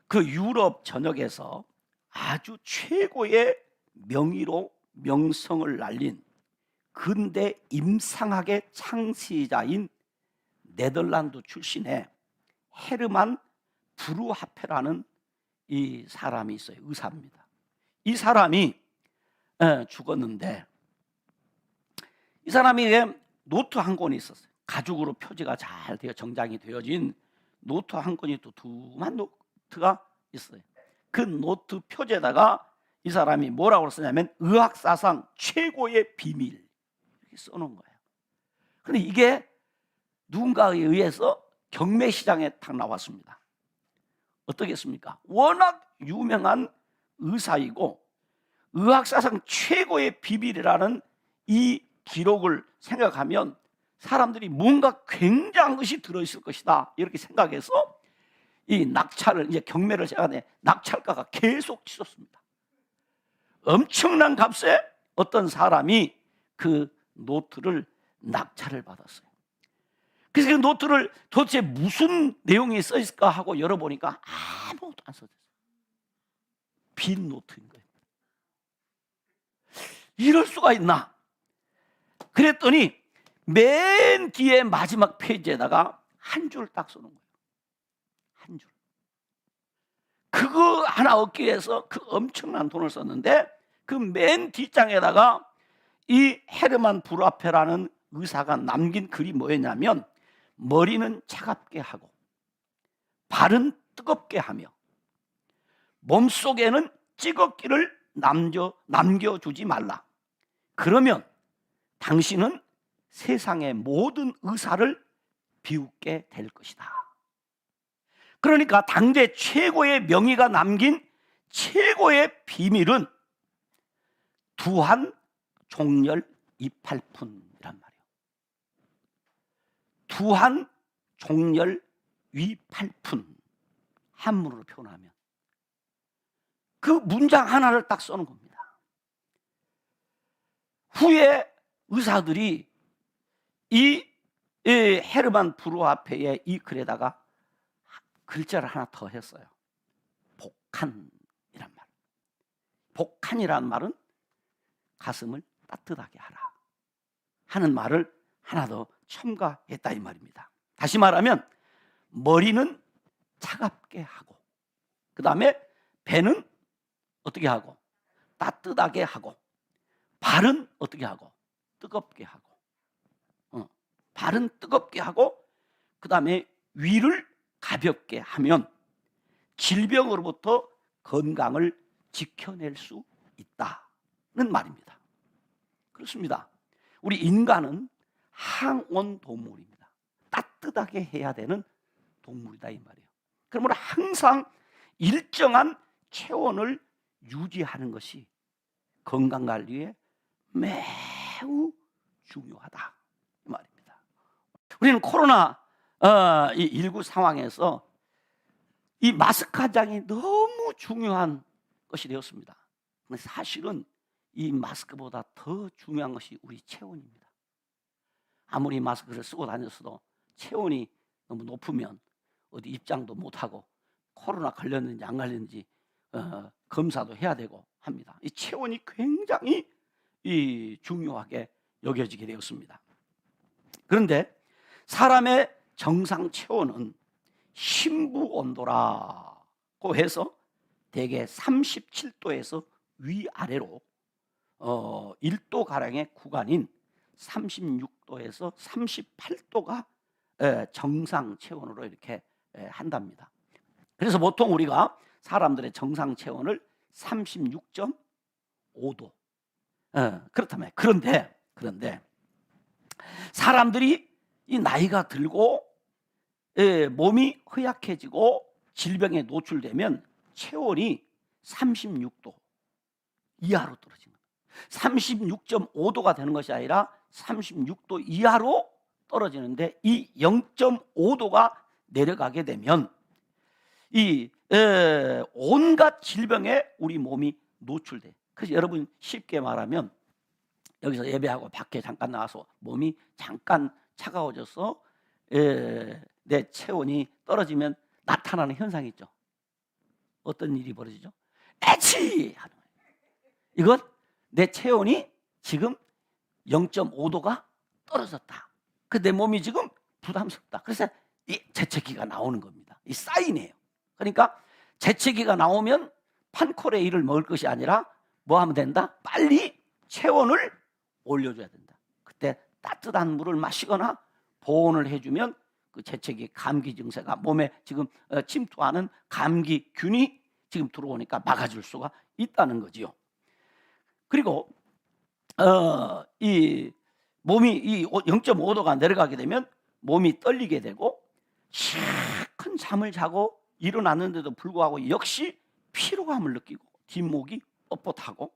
그 유럽 전역에서 아주 최고의 명의로 명성을 날린 근대 임상학의 창시자인 네덜란드 출신의 헤르만 브루하페라는 이 사람이 있어요. 의사입니다. 이 사람이 죽었는데, 이 사람이 노트 한 권이 있었어요. 가죽으로 표지가 잘 되어 정장이 되어진 노트 한 권이, 또 두툼한 노트가 있어요. 그 노트 표지에다가 이 사람이 뭐라고 쓰냐면 의학사상 최고의 비밀 이렇게 써놓은 거예요. 그런데 이게 누군가에 의해서 경매시장에 딱 나왔습니다. 어떻겠습니까? 워낙 유명한 의사이고 의학사상 최고의 비밀이라는 이 기록을 생각하면 사람들이 뭔가 굉장한 것이 들어있을 것이다 이렇게 생각해서 이 낙찰을, 이제 경매를 시작하는데 낙찰가가 계속 치솟습니다. 엄청난 값에 어떤 사람이 그 노트를 낙찰을 받았어요. 그래서 그 노트를 도대체 무슨 내용이 써 있을까 하고 열어보니까 아무것도 안 써져 있어요. 빈 노트인 거예요. 이럴 수가 있나? 그랬더니 맨 뒤에 마지막 페이지에다가 한 줄 딱 써놓은 거예요. 한 줄. 그거 하나 얻기 위해서 그 엄청난 돈을 썼는데, 그 맨 뒷장에다가 이 헤르만 브루하페라는 의사가 남긴 글이 뭐였냐면, 머리는 차갑게 하고 발은 뜨겁게 하며 몸속에는 찌꺼기를 남겨주지 말라. 그러면 당신은 세상의 모든 의사를 비웃게 될 것이다. 그러니까 당대 최고의 명의가 남긴 최고의 비밀은 두한 종렬 이팔푼이란 말이에요. 두한 종렬 위팔푼, 한문으로 표현하면 그 문장 하나를 딱 써놓은 겁니다. 후에 의사들이 이 헤르만 브루하페의 이 글에다가 글자를 하나 더 했어요. 복한이란 말. 복한이란 말은 가슴을 따뜻하게 하라 하는 말을 하나 더 첨가했다 이 말입니다. 다시 말하면 머리는 차갑게 하고, 그 다음에 배는 어떻게 하고? 따뜻하게 하고, 발은 어떻게 하고? 뜨겁게 하고, 발은 뜨겁게 하고, 그 다음에 위를 가볍게 하면 질병으로부터 건강을 지켜낼 수 있다는 말입니다. 그렇습니다. 우리 인간은 항온 동물입니다. 따뜻하게 해야 되는 동물이다 이 말이에요. 그러므로 항상 일정한 체온을 유지하는 것이 건강관리에 매우 중요하다 이 말입니다. 우리는 코로나 19 상황에서 이 마스크 한 장이 너무 중요한 것이 되었습니다. 사실은 이 마스크보다 더 중요한 것이 우리 체온입니다. 아무리 마스크를 쓰고 다녔어도 체온이 너무 높으면 어디 입장도 못하고 코로나 걸렸는지 안 걸렸는지 검사도 해야 되고 합니다. 이 체온이 굉장히 중요하게 여겨지게 되었습니다. 그런데 사람의 정상 체온은 심부 온도라고 해서 대개 37도에서 위아래로 1도가량의 구간인 36도에서 38도가 정상 체온으로 이렇게 한답니다. 그래서 보통 우리가 사람들의 정상 체온을 36.5도 그렇다면, 그런데 사람들이 이 나이가 들고 몸이 허약해지고 질병에 노출되면 체온이 36도 이하로 떨어지는 거예요. 36.5도가 되는 것이 아니라 36도 이하로 떨어지는데, 이 0.5도가 내려가게 되면 이 온갖 질병에 우리 몸이 노출돼. 그래서 여러분 쉽게 말하면 여기서 예배하고 밖에 잠깐 나와서 몸이 잠깐 차가워져서 내 체온이 떨어지면 나타나는 현상이 있죠. 어떤 일이 벌어지죠? 애치 하는 거예요. 이건 내 체온이 지금 0.5도가 떨어졌다. 그 내 몸이 지금 부담스럽다. 그래서 이 재채기가 나오는 겁니다. 이 사인이에요. 그러니까 재채기가 나오면 판코레일을 먹을 것이 아니라 뭐 하면 된다? 빨리 체온을 올려줘야 된다. 그때 따뜻한 물을 마시거나 보온을 해주면 그 재채기 감기 증세가 몸에 지금 침투하는 감기균이 지금 들어오니까 막아줄 수가 있다는 거지요. 그리고 이 몸이 이 0.5도가 내려가게 되면 몸이 떨리게 되고 큰 잠을 자고 일어났는데도 불구하고 역시 피로감을 느끼고 뒷목이 뻣뻣하고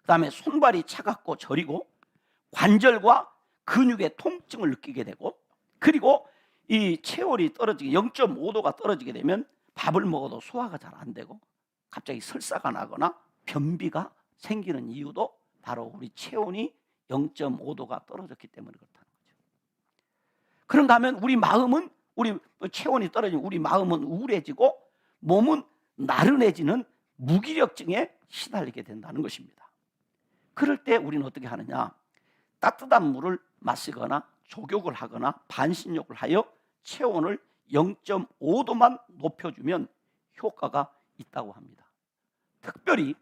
그다음에 손발이 차갑고 저리고 관절과 근육의 통증을 느끼게 되고 그리고 이 체온이 떨어지게 0.5도가 떨어지게 되면 밥을 먹어도 소화가 잘 안 되고 갑자기 설사가 나거나 변비가 생기는 이유도 바로 우리 체온이 0.5도가 떨어졌기 때문에 그렇다는 거죠. 그런가 하면 우리 마음은 우리 체온이 떨어지면 우리 마음은 우울해지고 몸은 나른해지는 무기력증에 시달리게 된다는 것입니다. 그럴 때 우리는 어떻게 하느냐? 따뜻한 물을 마시거나 족욕을 하거나 반신욕을 하여 체온을 0.5도만 높여주면 효과가 있다고 합니다. 특별히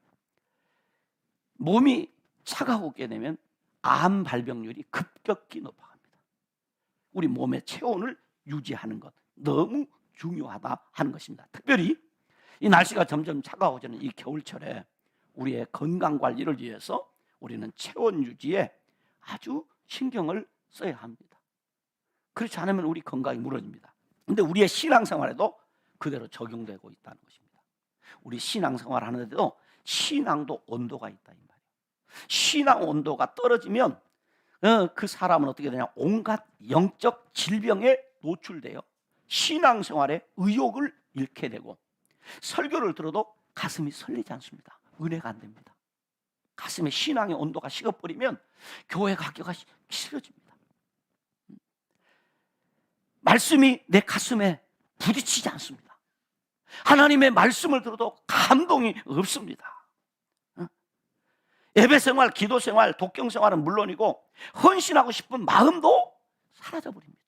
몸이 차가우게 되면 암 발병률이 급격히 높아갑니다. 우리 몸의 체온을 유지하는 것 너무 중요하다 하는 것입니다. 특별히 이 날씨가 점점 차가워지는 이 겨울철에 우리의 건강 관리를 위해서 우리는 체온 유지에 아주 신경을 써야 합니다. 그렇지 않으면 우리 건강이 무너집니다. 그런데 우리의 신앙생활에도 그대로 적용되고 있다는 것입니다. 우리 신앙생활 하는데도 신앙도 온도가 있다 이 말이에요. 신앙 온도가 떨어지면 그 사람은 어떻게 되냐? 온갖 영적 질병에 노출되어 신앙생활에 의욕을 잃게 되고 설교를 들어도 가슴이 설리지 않습니다. 은혜가 안 됩니다. 가슴에 신앙의 온도가 식어버리면 교회 가기가 싫어집니다. 말씀이 내 가슴에 부딪히지 않습니다. 하나님의 말씀을 들어도 감동이 없습니다. 예배생활, 기도생활, 독경생활은 물론이고 헌신하고 싶은 마음도 사라져버립니다.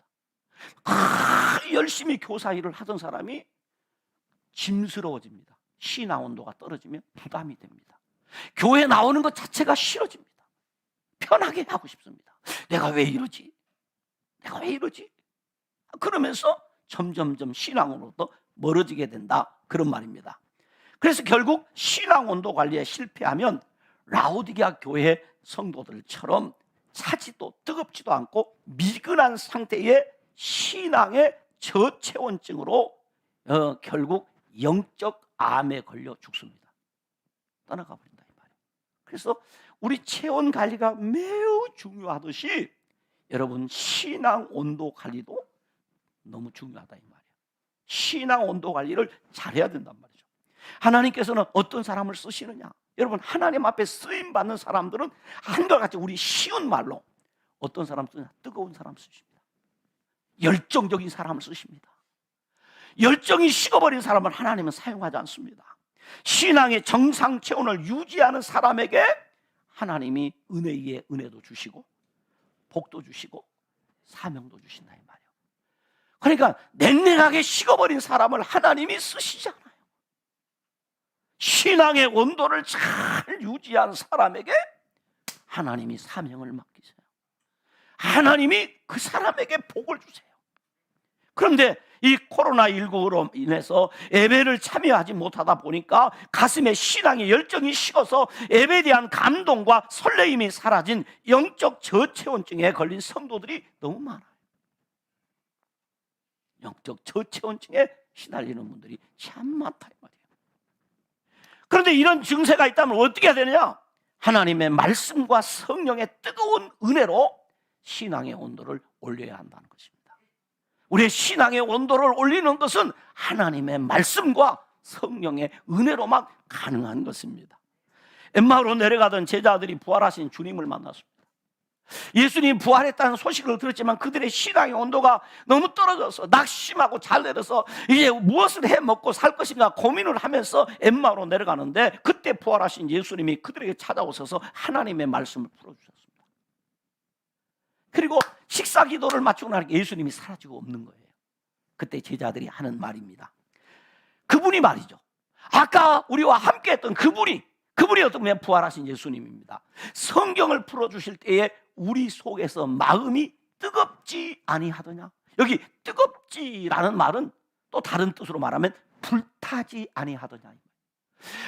열심히 교사 일을 하던 사람이 짐스러워집니다. 신앙 온도가 떨어지면 부담이 됩니다. 교회 나오는 것 자체가 싫어집니다. 편하게 하고 싶습니다. 내가 왜 이러지? 내가 왜 이러지? 그러면서 점점점 신앙으로부터 멀어지게 된다 그런 말입니다. 그래서 결국 신앙 온도 관리에 실패하면 라오디게아 교회 성도들처럼 차지도 뜨겁지도 않고 미근한 상태의 신앙의 저체온증으로 결국 영적 암에 걸려 죽습니다. 떠나가 버린다 이 말이에요. 그래서 우리 체온 관리가 매우 중요하듯이 여러분 신앙 온도 관리도 너무 중요하다 이 말이에요. 신앙 온도 관리를 잘해야 된단 말이죠. 하나님께서는 어떤 사람을 쓰시느냐? 여러분 하나님 앞에 쓰임 받는 사람들은 한결같이 우리 쉬운 말로 어떤 사람 쓰냐? 뜨거운 사람 쓰십니다. 열정적인 사람을 쓰십니다. 열정이 식어버린 사람을 하나님은 사용하지 않습니다. 신앙의 정상 체온을 유지하는 사람에게 하나님이 은혜 위에 은혜도 주시고 복도 주시고 사명도 주신다 이 말이에요. 그러니까 냉랭하게 식어버린 사람을 하나님이 쓰시지 않아요. 신앙의 온도를 잘 유지한 사람에게 하나님이 사명을 맡기세요. 하나님이 그 사람에게 복을 주세요. 그런데 이 코로나19로 인해서 예배를 참여하지 못하다 보니까 가슴에 신앙의 열정이 식어서 예배에 대한 감동과 설레임이 사라진 영적 저체온증에 걸린 성도들이 너무 많아요. 영적 저체온증에 시달리는 분들이 참 많다 이 말이에요. 그런데 이런 증세가 있다면 어떻게 해야 되느냐? 하나님의 말씀과 성령의 뜨거운 은혜로 신앙의 온도를 올려야 한다는 것입니다. 우리의 신앙의 온도를 올리는 것은 하나님의 말씀과 성령의 은혜로만 가능한 것입니다. 엠마오로 내려가던 제자들이 부활하신 주님을 만났습니다. 예수님이 부활했다는 소식을 들었지만 그들의 신앙의 온도가 너무 떨어져서 낙심하고 잘 내려서 이제 무엇을 해 먹고 살 것인가 고민을 하면서 엠마오로 내려가는데, 그때 부활하신 예수님이 그들에게 찾아오셔서 하나님의 말씀을 풀어주셨습니다. 그리고 식사 기도를 마치고 나니까 예수님이 사라지고 없는 거예요. 그때 제자들이 하는 말입니다. 그분이 말이죠, 아까 우리와 함께 했던 그분이 어떤 분이냐, 부활하신 예수님입니다. 성경을 풀어주실 때에 우리 속에서 마음이 뜨겁지 아니하더냐. 여기 뜨겁지라는 말은 또 다른 뜻으로 말하면 불타지 아니하더냐.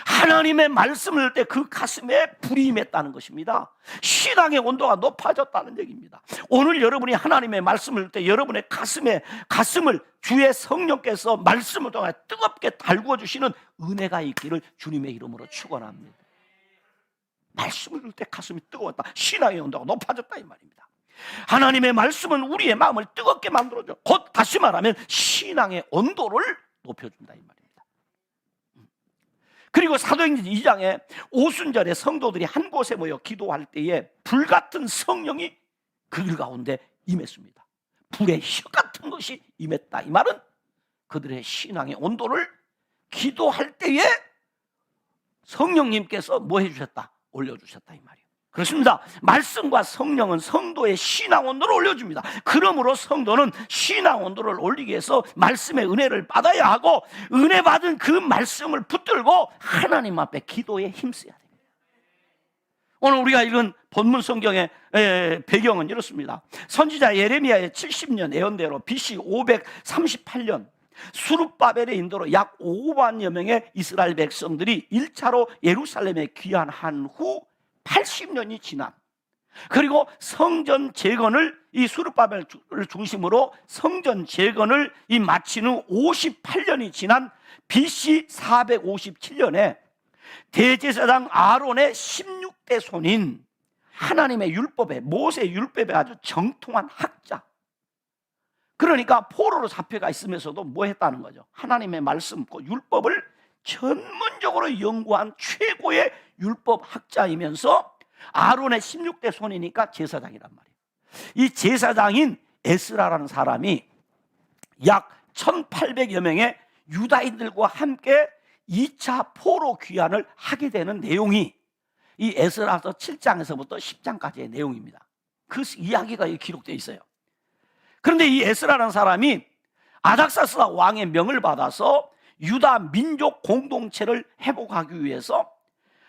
하나님의 말씀을 들 때 그 가슴에 불이 임했다는 것입니다. 신앙의 온도가 높아졌다는 얘기입니다. 오늘 여러분이 하나님의 말씀을 들 때 여러분의 가슴을 주의 성령께서 말씀을 통해 뜨겁게 달구어 주시는 은혜가 있기를 주님의 이름으로 축원합니다. 말씀을 들 때 가슴이 뜨거웠다, 신앙의 온도가 높아졌다 이 말입니다. 하나님의 말씀은 우리의 마음을 뜨겁게 만들어줘. 곧 다시 말하면 신앙의 온도를 높여준다 이 말입니다. 그리고 사도행전 2장에 오순절에 성도들이 한 곳에 모여 기도할 때에 불같은 성령이 그들 가운데 임했습니다. 불의 혀 같은 것이 임했다. 이 말은 그들의 신앙의 온도를 기도할 때에 성령님께서 뭐 해주셨다? 올려주셨다 이 말이에요. 그렇습니다. 말씀과 성령은 성도의 신앙 온도를 올려줍니다. 그러므로 성도는 신앙 온도를 올리기 위해서 말씀의 은혜를 받아야 하고, 은혜 받은 그 말씀을 붙들고 하나님 앞에 기도에 힘써야 됩니다. 오늘 우리가 읽은 본문 성경의 배경은 이렇습니다. 선지자 예레미야의 70년 예언대로 BC 538년 수룹바벨의 인도로 약 5만여 명의 이스라엘 백성들이 1차로 예루살렘에 귀환한 후 80년이 지난, 그리고 성전 재건을 이 수룹바벨을 중심으로 성전 재건을 마치는 58년이 지난 BC 457년에 대제사장 아론의 16대 손인 하나님의 율법에, 모세의 율법에 아주 정통한 학자, 그러니까 포로로 잡혀가 있으면서도 뭐 했다는 거죠? 하나님의 말씀, 그 율법을 전문적으로 연구한 최고의 율법 학자이면서 아론의 16대 손이니까 제사장이란 말이에요. 이 제사장인 에스라라는 사람이 약 1800여 명의 유다인들과 함께 2차 포로 귀환을 하게 되는 내용이 이 에스라서 7장에서부터 10장까지의 내용입니다. 그 이야기가 기록되어 있어요. 그런데 이 에스라라는 사람이 아닥사스다 왕의 명을 받아서 유다 민족 공동체를 회복하기 위해서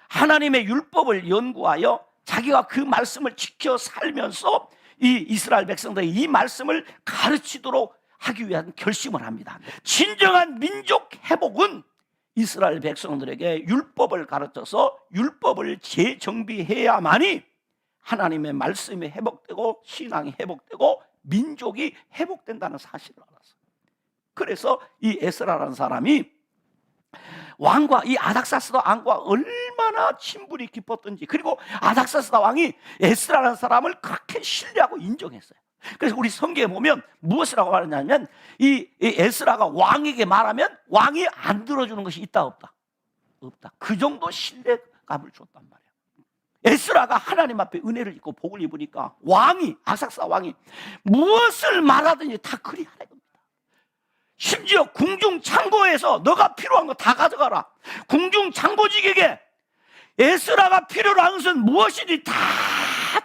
하나님의 율법을 연구하여 자기가 그 말씀을 지켜 살면서 이 이스라엘 백성들이 이 말씀을 가르치도록 하기 위한 결심을 합니다. 진정한 민족 회복은 이스라엘 백성들에게 율법을 가르쳐서 율법을 재정비해야만이 하나님의 말씀이 회복되고 신앙이 회복되고 민족이 회복된다는 사실을 알았어요. 그래서 이 에스라라는 사람이 왕과 이 아닥사스다 왕과 얼마나 친분이 깊었던지, 그리고 아닥사스다 왕이 에스라라는 사람을 그렇게 신뢰하고 인정했어요. 그래서 우리 성경에 보면 무엇이라고 말하냐면 이 에스라가 왕에게 말하면 왕이 안 들어주는 것이 있다 없다? 없다. 그 정도 신뢰감을 줬단 말이에요. 에스라가 하나님 앞에 은혜를 입고 복을 입으니까 왕이, 아삭사 왕이 무엇을 말하든지 다 그리하라 겁니다. 심지어 궁중 창고에서 너가 필요한 거 다 가져가라. 궁중 창고직에게 에스라가 필요로 하는 것은 무엇이든지 다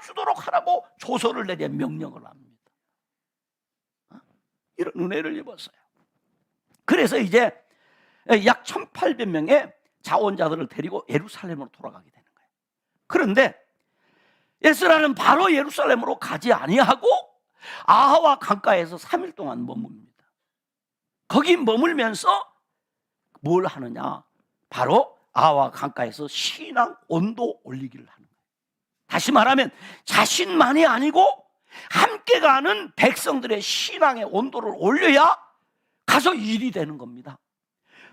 주도록 하라고 조서를 내려 명령을 합니다. 이런 은혜를 입었어요. 그래서 이제 약 1800명의 자원자들을 데리고 예루살렘으로 돌아가게 되는 거예요. 그런데 에스라는 바로 예루살렘으로 가지 아니하고 아하와 강가에서 3일 동안 머뭅니다. 거기 머물면서 뭘 하느냐? 바로 아하와 강가에서 신앙 온도 올리기를 하는 거예요. 다시 말하면 자신만이 아니고 함께 가는 백성들의 신앙의 온도를 올려야 가서 일이 되는 겁니다.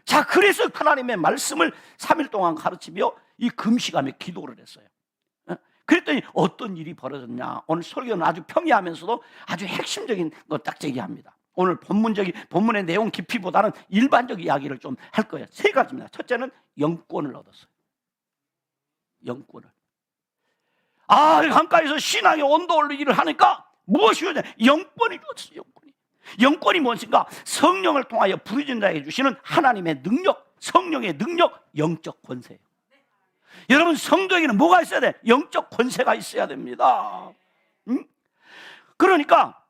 자, 그래서 하나님의 말씀을 3일 동안 가르치며 이 금식하며 기도를 했어요. 그랬더니 어떤 일이 벌어졌냐? 오늘 설교는 아주 평이하면서도 아주 핵심적인 거 딱 제기합니다. 오늘 본문의 내용 깊이보다는 일반적 이야기를 좀 할 거예요. 3가지입니다. 첫째는 영권을 얻었어요. 영권을. 강가에서 신앙의 온도 올리기를 하니까 무엇이 오냐? 영권이 주어졌어요. 영권이 무엇인가? 성령을 통하여 부르짖는 자에게 주시는 하나님의 능력, 성령의 능력, 영적 권세예요. 여러분, 성도에게는 뭐가 있어야 돼? 영적 권세가 있어야 됩니다. 그러니까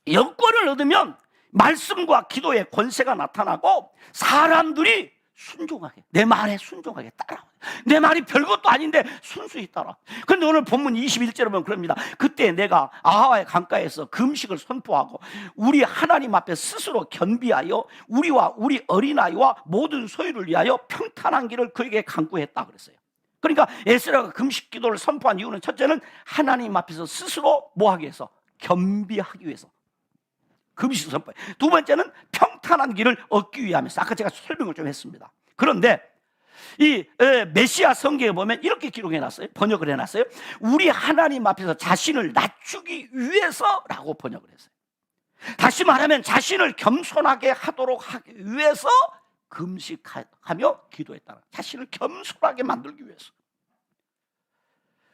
영권을 얻으면 말씀과 기도의 권세가 나타나고 사람들이 순종하게, 내 말에 순종하게 따라오게. 내 말이 별것도 아닌데 순수히 따라. 그런데 오늘 본문 21절에 보면 그럽니다. 그때 내가 아하와의 강가에서 금식을 선포하고 우리 하나님 앞에 스스로 겸비하여 우리와 우리 어린아이와 모든 소유를 위하여 평탄한 길을 그에게 간구했다 그랬어요. 그러니까 에스라가 금식 기도를 선포한 이유는 첫째는 하나님 앞에서 스스로 뭐하기 위해서? 겸비하기 위해서 금식 선포. 두 번째는 평탄한 길을 얻기 위함에서. 아까 제가 설명을 좀 했습니다. 그런데 이 메시아 성경에 보면 이렇게 기록해놨어요. 번역을 해놨어요. 우리 하나님 앞에서 자신을 낮추기 위해서라고 번역을 했어요. 다시 말하면 자신을 겸손하게 하도록 하기 위해서 금식하며 기도했다. 자신을 겸손하게 만들기 위해서.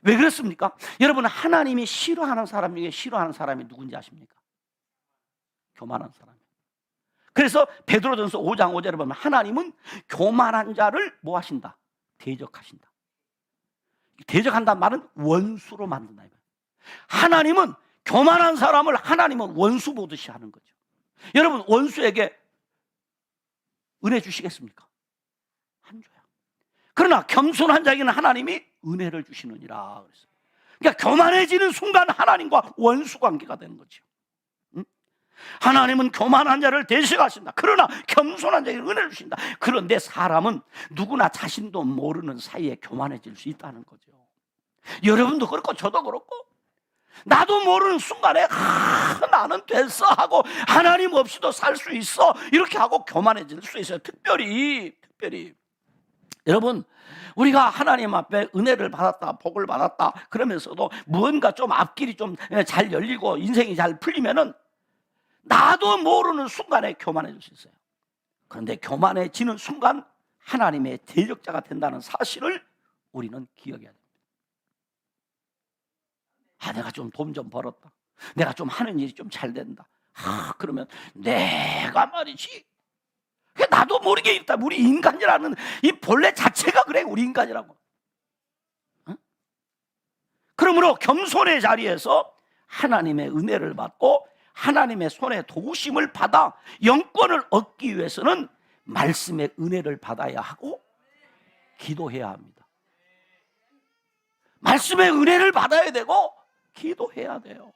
왜 그렇습니까? 여러분, 하나님이 싫어하는 사람 중에 싫어하는 사람이 누군지 아십니까? 교만한 사람. 그래서 베드로전서 5장 5절에 보면 하나님은 교만한 자를 뭐 하신다? 대적하신다. 대적한다는 말은 원수로 만든다. 하나님은 교만한 사람을 하나님은 원수 보듯이 하는 거죠. 여러분, 원수에게 은혜 주시겠습니까? 안 줘요. 그러나 겸손한 자에게는 하나님이 은혜를 주시느니라 그랬어요. 그러니까 교만해지는 순간 하나님과 원수 관계가 되는 거죠. 하나님은 교만한 자를 대적하신다. 그러나 겸손한 자에게 은혜를 주신다. 그런데 사람은 누구나 자신도 모르는 사이에 교만해질 수 있다는 거죠. 여러분도 그렇고 저도 그렇고 나도 모르는 순간에 나는 됐어 하고 하나님 없이도 살 수 있어 이렇게 하고 교만해질 수 있어요. 특별히 여러분, 우리가 하나님 앞에 은혜를 받았다, 복을 받았다 그러면서도 무언가 좀 앞길이 좀 잘 열리고 인생이 잘 풀리면은 나도 모르는 순간에 교만해질 수 있어요. 그런데 교만해지는 순간 하나님의 대적자가 된다는 사실을 우리는 기억해야 됩니다. 내가 좀 돈 좀 벌었다, 내가 좀 하는 일이 좀 잘 된다, 그러면 내가 말이지, 나도 모르게 있다. 우리 인간이라는 이 본래 자체가 그래. 우리 인간이라고. 그러므로 겸손의 자리에서 하나님의 은혜를 받고 하나님의 손에 도우심을 받아 영권을 얻기 위해서는 말씀의 은혜를 받아야 하고 기도해야 합니다. 말씀의 은혜를 받아야 되고 기도해야 돼요.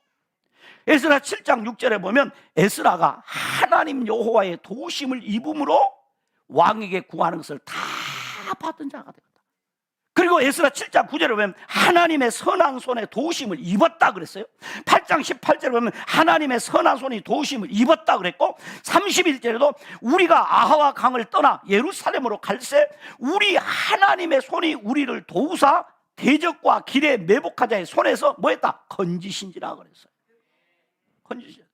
에스라 7장 6절에 보면 에스라가 하나님 여호와의 도우심을 입음으로 왕에게 구하는 것을 다 받은 자가 되었다. 그리고 에스라 7장 9절에 보면 하나님의 선한 손에 도우심을 입었다 그랬어요. 8장 18절에 보면 하나님의 선한 손이 도우심을 입었다 그랬고 31절에도 우리가 아하와 강을 떠나 예루살렘으로 갈새 우리 하나님의 손이 우리를 도우사 대적과 길에 매복한 자의 손에서 뭐했다? 건지신지라 그랬어요. 건지신.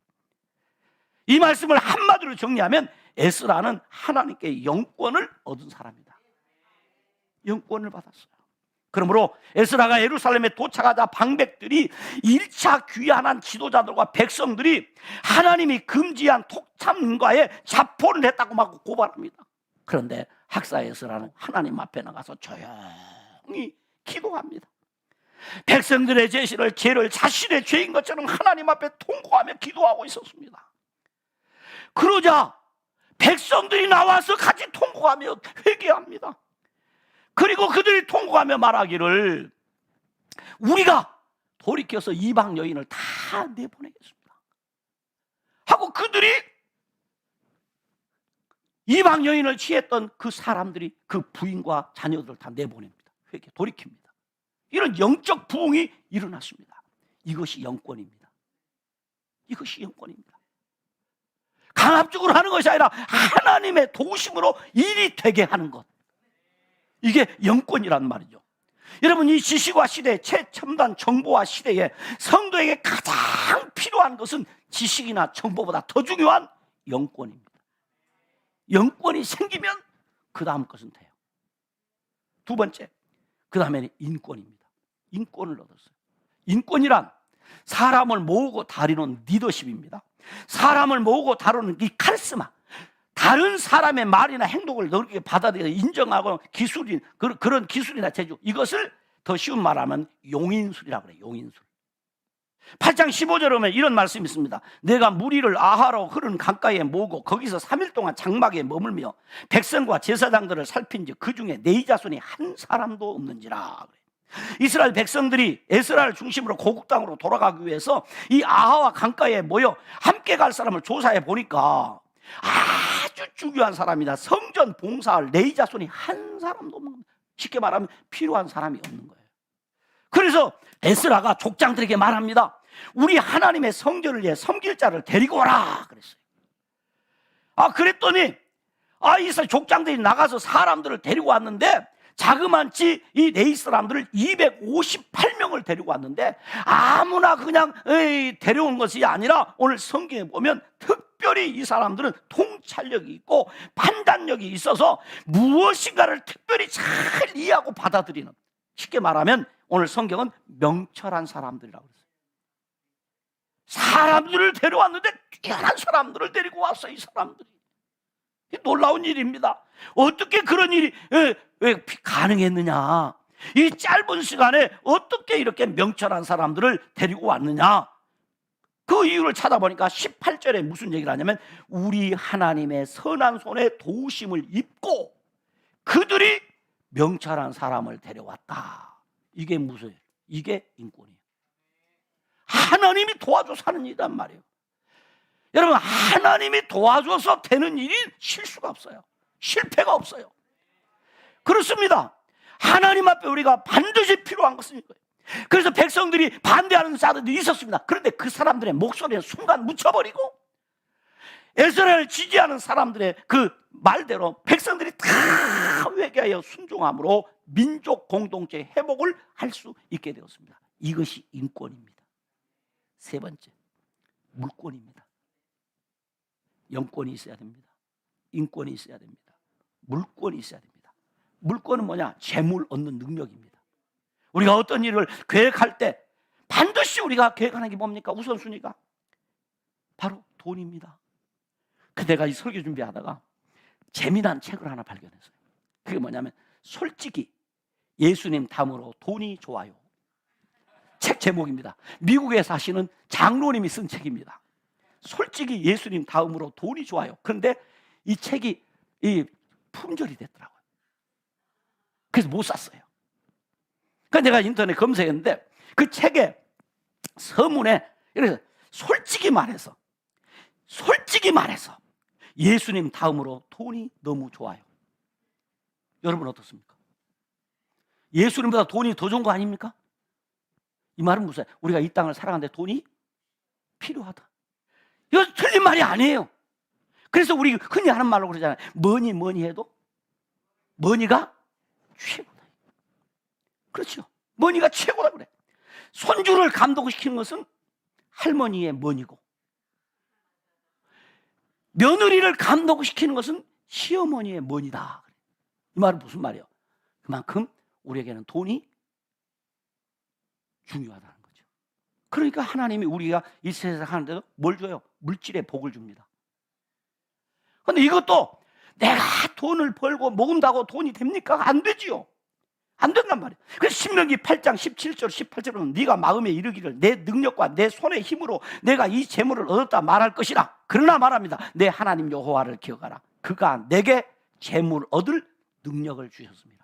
이 말씀을 한마디로 정리하면 에스라는 하나님께 영권을 얻은 사람이다. 영권을 받았어요. 그러므로 에스라가 예루살렘에 도착하자 방백들이 1차 귀환한 지도자들과 백성들이 하나님이 금지한 톡참과의 자포를 했다고 막 고발합니다. 그런데 학사 에스라는 하나님 앞에 나가서 조용히 기도합니다. 백성들의 죄를 자신의 죄인 것처럼 하나님 앞에 통곡하며 기도하고 있었습니다. 그러자 백성들이 나와서 같이 통곡하며 회개합니다. 그리고 그들이 통곡하며 말하기를 우리가 돌이켜서 이방 여인을 다 내보내겠습니다 하고 그들이 이방 여인을 취했던 그 사람들이 그 부인과 자녀들을 다 내보냅니다. 회개, 돌이킵니다. 이런 영적 부흥이 일어났습니다. 이것이 영권입니다. 이것이 영권입니다. 강압적으로 하는 것이 아니라 하나님의 도우심으로 일이 되게 하는 것, 이게 영권이란 말이죠. 여러분, 이 지식화 시대, 최첨단 정보화 시대에 성도에게 가장 필요한 것은 지식이나 정보보다 더 중요한 영권입니다. 영권이 생기면 그 다음 것은 돼요. 두 번째, 그 다음에는 인권입니다. 인권을 얻었어요. 인권이란 사람을 모으고 다루는 리더십입니다. 사람을 모으고 다루는 이 카리스마, 다른 사람의 말이나 행동을 넓게 받아들여 인정하고 기술이, 그런 기술이나 재주, 이것을 더 쉬운 말하면 용인술이라고 그래요. 용인술. 8장 15절에 보면 이런 말씀이 있습니다. 내가 무리를 아하로 흐르는 강가에 모으고 거기서 3일 동안 장막에 머물며 백성과 제사장들을 살핀지 그 중에 네 자손이 한 사람도 없는지라. 이스라엘 백성들이 에스라를 중심으로 고국 땅으로 돌아가기 위해서 이 아하와 강가에 모여 함께 갈 사람을 조사해 보니까 아주 중요한 사람이다. 성전 봉사할 네 자손이 한 사람도 없는 거예요. 쉽게 말하면 필요한 사람이 없는 거예요. 그래서 에스라가 족장들에게 말합니다. 우리 하나님의 성전을 위해 섬길 자를 데리고 와라 그랬어요. 그랬더니 이스라엘 족장들이 나가서 사람들을 데리고 왔는데 자그만치 이 네이 사람들을 258명을 데리고 왔는데 아무나 그냥 데려온 것이 아니라 오늘 성경에 보면 특별히 이 사람들은 통찰력이 있고 판단력이 있어서 무엇인가를 특별히 잘 이해하고 받아들이는, 쉽게 말하면 오늘 성경은 명철한 사람들이라고 그랬어요. 사람들을 데려왔는데 뛰어난 사람들을 데리고 왔어요. 이 사람들이. 놀라운 일입니다. 어떻게 그런 일이 왜 가능했느냐? 이 짧은 시간에 어떻게 이렇게 명철한 사람들을 데리고 왔느냐? 그 이유를 찾아보니까 18절에 무슨 얘기를 하냐면 우리 하나님의 선한 손에 도우심을 입고 그들이 명철한 사람을 데려왔다. 이게 무슨, 이게 인권이에요. 하나님이 도와줘서 하는 일이란 말이에요. 여러분, 하나님이 도와줘서 되는 일이 실수가 없어요. 실패가 없어요. 그렇습니다. 하나님 앞에 우리가 반드시 필요한 것은 이거예요. 그래서 백성들이 반대하는 자들도 있었습니다. 그런데 그 사람들의 목소리는 순간 묻혀버리고 에스라를 지지하는 사람들의 그 말대로 백성들이 다 회개하여 순종함으로 민족 공동체 회복을 할 수 있게 되었습니다. 이것이 인권입니다. 세 번째, 물권입니다. 영권이 있어야 됩니다. 인권이 있어야 됩니다. 물권이 있어야 됩니다. 물권은 뭐냐? 재물 얻는 능력입니다. 우리가 어떤 일을 계획할 때 반드시 우리가 계획하는 게 뭡니까? 우선순위가 바로 돈입니다. 내가 이 설교 준비하다가 재미난 책을 하나 발견했어요. 그게 뭐냐면 솔직히 예수님 다음으로 돈이 좋아요. 책 제목입니다. 미국에 사시는 장로님이 쓴 책입니다. 솔직히 예수님 다음으로 돈이 좋아요. 그런데 이 책이 품절이 됐더라고요. 그래서 못 샀어요. 그래서 내가 인터넷 검색했는데 그 책의 서문에 이렇게 솔직히 말해서 예수님 다음으로 돈이 너무 좋아요. 여러분 어떻습니까? 예수님보다 돈이 더 좋은 거 아닙니까? 이 말은 무슨, 우리가 이 땅을 살아가는데 돈이 필요하다. 이거 틀린 말이 아니에요. 그래서 우리 흔히 하는 말로 그러잖아요. 뭐니 해도 머니가 최고다. 그렇죠. 머니가 최고다 그래. 손주를 감동시키는 것은 할머니의 머니고 며느리를 감동시키는 것은 시어머니의 머니다. 이 말은 무슨 말이에요? 그만큼 우리에게는 돈이 중요하다는 거죠. 그러니까 하나님이 우리가 이 세상에 사는데도 뭘 줘요? 물질의 복을 줍니다. 그런데 이것도 내가 돈을 벌고 모은다고 돈이 됩니까? 안 되지요. 안 된단 말이에요. 그래서 신명기 8장 17절 18절은 네가 마음에 이르기를 내 능력과 내 손의 힘으로 내가 이 재물을 얻었다 말할 것이라. 그러나 말합니다. 내 하나님 여호와를 기억하라. 그가 내게 재물 얻을 능력을 주셨습니다.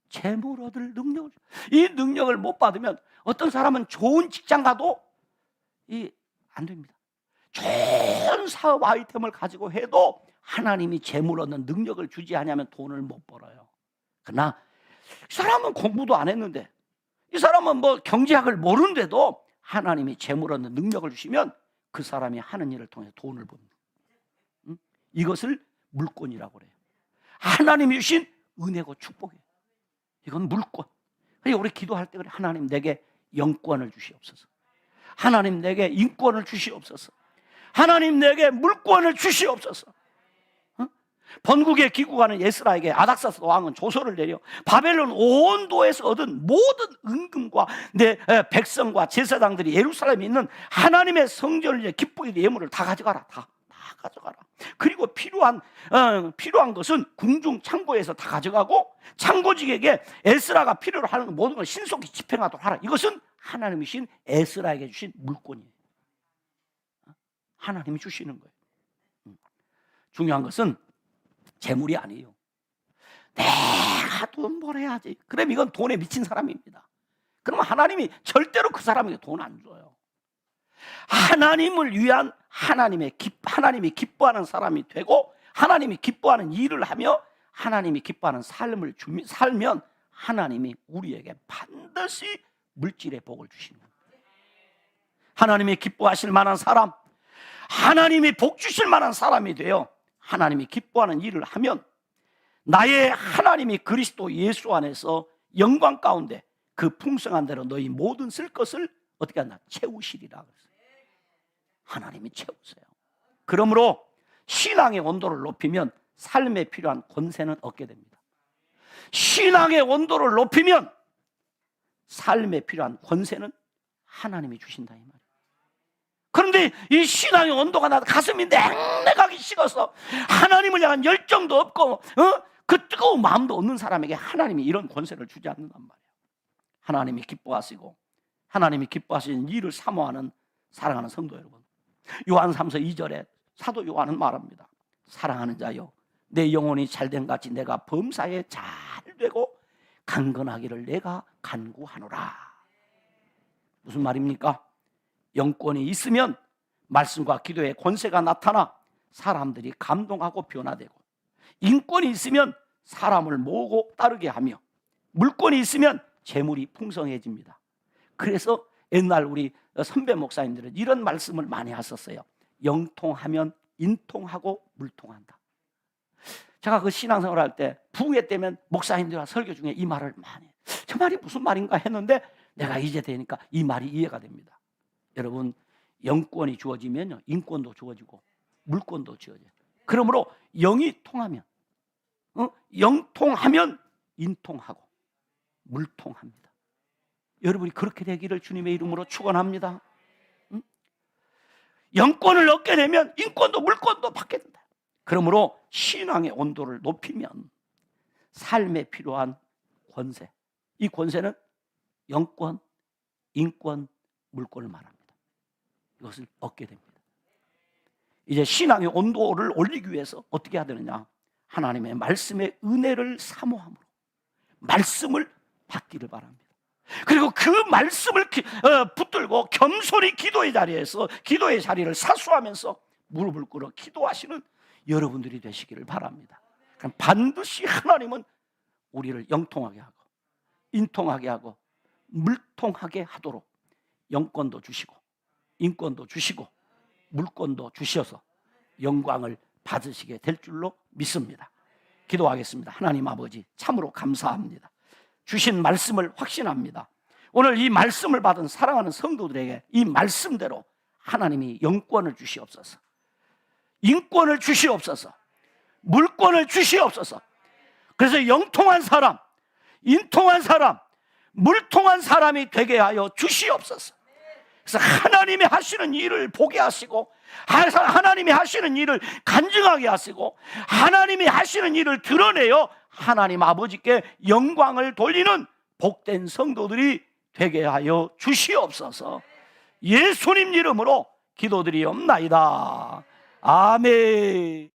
재물 얻을 능력을, 이 능력을 못 받으면 어떤 사람은 좋은 직장 가도 안 됩니다. 좋은 사업 아이템을 가지고 해도 하나님이 재물 얻는 능력을 주지 않으면 돈을 못 벌어요. 그러나 이 사람은 공부도 안 했는데, 이 사람은 뭐 경제학을 모르는데도 하나님이 재물 얻는 능력을 주시면 그 사람이 하는 일을 통해 돈을 법니다. 이것을 물권이라고 그래요. 하나님이 주신 은혜고 축복이에요. 이건 물권. 그래서 우리 기도할 때 그래. 하나님 내게 영권을 주시옵소서. 하나님 내게 인권을 주시옵소서. 하나님 내게 물권을 주시옵소서. 본국에 귀국하는 에스라에게 아닥사스 왕은 조서를 내려 바벨론 온 도에서 얻은 모든 은금과 내 백성과 제사장들이 예루살렘에 있는 하나님의 성전을 기쁘게 예물을 다 가져가라. 다 가져가라. 그리고 필요한 것은 궁중 창고에서 다 가져가고 창고직에게 에스라가 필요로 하는 모든 걸 신속히 집행하도록 하라. 이것은 하나님이신 에스라에게 주신 물권이에요. 하나님이 주시는 거예요. 중요한 것은 재물이 아니에요. 내가 돈 벌어야지. 그럼 이건 돈에 미친 사람입니다. 그러면 하나님이 절대로 그 사람에게 돈 안 줘요. 하나님을 위한 하나님이 기뻐하는 사람이 되고 하나님이 기뻐하는 일을 하며 하나님이 기뻐하는 삶을 살면 하나님이 우리에게 반드시 물질의 복을 주시는 거예요. 하나님이 기뻐하실 만한 사람, 하나님이 복 주실 만한 사람이 되어 하나님이 기뻐하는 일을 하면 나의 하나님이 그리스도 예수 안에서 영광 가운데 그 풍성한 대로 너희 모든 쓸 것을 어떻게 한다? 채우시리라 그랬어요. 하나님이 채우세요. 그러므로 신앙의 온도를 높이면 삶에 필요한 권세는 얻게 됩니다. 신앙의 온도를 높이면 삶에 필요한 권세는 하나님이 주신다 이 말이에요. 그런데 이 신앙의 온도가 나도 가슴이 냉랭하기 식어서 하나님을 향한 열정도 없고 그 뜨거운 마음도 없는 사람에게 하나님이 이런 권세를 주지 않는단 말이에요. 하나님이 기뻐하시고 하나님이 기뻐하시는 일을 사모하는 사랑하는 성도 여러분, 요한 3서 2절에 사도 요한은 말합니다. 사랑하는 자여, 내 영혼이 잘된 같이 내가 범사에 잘되고 강건하기를 내가 간구하노라. 무슨 말입니까? 영권이 있으면 말씀과 기도의 권세가 나타나 사람들이 감동하고 변화되고, 인권이 있으면 사람을 모으고 따르게 하며, 물권이 있으면 재물이 풍성해집니다. 그래서 옛날 우리 선배 목사님들은 이런 말씀을 많이 하셨어요. 영통하면 인통하고 물통한다. 제가 그 신앙생활 할 때 부흥회 때면 목사님들과 설교 중에 이 말을 많이 해요. 저 말이 무슨 말인가 했는데 내가 이제 되니까 이 말이 이해가 됩니다. 여러분, 영권이 주어지면요 인권도 주어지고 물권도 주어져요. 그러므로 영이 통하면 영통하면 인통하고 물통합니다. 여러분이 그렇게 되기를 주님의 이름으로 축원합니다. 영권을 얻게 되면 인권도 물권도 받게 된다. 그러므로 신앙의 온도를 높이면 삶에 필요한 권세, 이 권세는 영권, 인권, 물권을 말합니다. 이것을 얻게 됩니다. 이제 신앙의 온도를 올리기 위해서 어떻게 해야 되느냐? 하나님의 말씀의 은혜를 사모함으로 말씀을 받기를 바랍니다. 그리고 그 말씀을 붙들고 겸손히 기도의 자리를 사수하면서 무릎을 꿇어 기도하시는 여러분들이 되시기를 바랍니다. 그럼 반드시 하나님은 우리를 영통하게 하고 인통하게 하고 물통하게 하도록 영권도 주시고 인권도 주시고 물권도 주셔서 영광을 받으시게 될 줄로 믿습니다. 기도하겠습니다. 하나님 아버지, 참으로 감사합니다. 주신 말씀을 확신합니다. 오늘 이 말씀을 받은 사랑하는 성도들에게 이 말씀대로 하나님이 영권을 주시옵소서, 인권을 주시옵소서, 물권을 주시옵소서. 그래서 영통한 사람, 인통한 사람, 물통한 사람이 되게 하여 주시옵소서. 그래서 하나님이 하시는 일을 보게 하시고 하나님이 하시는 일을 간증하게 하시고 하나님이 하시는 일을 드러내어 하나님 아버지께 영광을 돌리는 복된 성도들이 되게 하여 주시옵소서. 예수님 이름으로 기도드리옵나이다. 아멘.